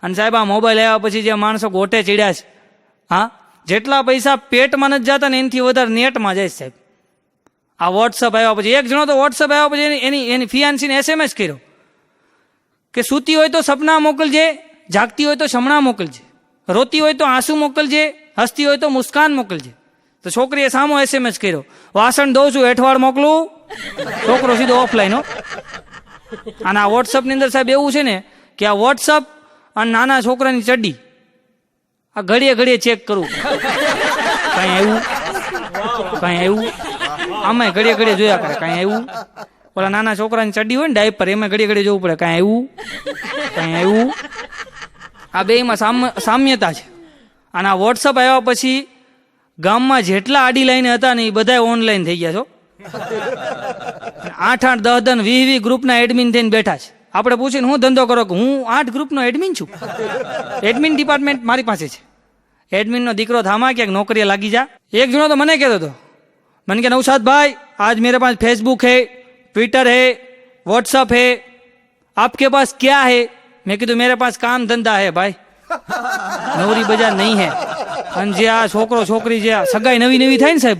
અને સાહેબ આ મોબાઈલ આવ્યા પછી જે માણસો ગોટે ચડ્યા છે, હા, જેટલા પૈસા પેટમાં નથી જતા ને એનાથી વધારે નેટમાં જાય સાહેબ. આ વોટ્સઅપ આવ્યા પછી એક જણો તો વોટ્સઅપ આવ્યા પછી એની ફિયાન્સીને SMS કર્યો કે સૂતી હોય તો સપના મોકલજે, જાગતી હોય તો શમણા મોકલજે, રોતી હોય તો આંસુ મોકલજે, હસતી હોય તો મુસ્કાન મોકલજે. તો છોકરીએ સામો SMS કર્યો, વાસણ દઉં છું હેઠવાડ મોકલું. છોકરો સીધો ઓફલાઈન હો. અને આ વોટ્સઅપની અંદર સાહેબ એવું છે ને કે આ વોટ્સઅપ અને નાના છોકરાની ચડ્ડી આ ઘડીએ ઘડીએ ચેક કરવું, કાંઈ આવ્યું, કાંઈ આવ્યું, આમાંય ઘડીએ ઘડીએ જોયા કરે, કાંઈ આવ્યું. ઓલા નાના છોકરાની ચડ્ડી હોય ને ડાયપર, એમાં ઘડીએ ઘડીએ જોવું પડે, કાંઈ આવ્યું, કાંઈ આવ્યું. આ બેયમાં સામ્યતા છે. અને આ વોટ્સઅપ આવ્યા પછી ગામમાં જેટલા આડી લાઈને હતા ને એ બધા ઓનલાઈન થઈ ગયા છો. 8-8, 10-10, 20-20 ગ્રુપના એડમિન થઈને બેઠા છે. આપણે પૂછીને હું ધંધો કરો કે હું 8 ગ્રુપનો એડમિન છું. એડમિન ડિપાર્ટમેન્ટ મારી પાસે છે. એડમિનનો દીકરો થામા ક્યાંક નોકરીએ લાગી જા. એક જણો તો મને કહેતો હતો, મને કે નૌશાદ ભાઈ आज मेरे पास फेसबुक है, ट्विटर है, व्हाट्सअप है, आपके पास क्या है? मैं कीधुं मेरे पास काम धंधा है भाई, नवरी बजार नहीं है. અને જે આ છોકરો છોકરી જે સગાઈ નવી નવી થાય ને સાહેબ,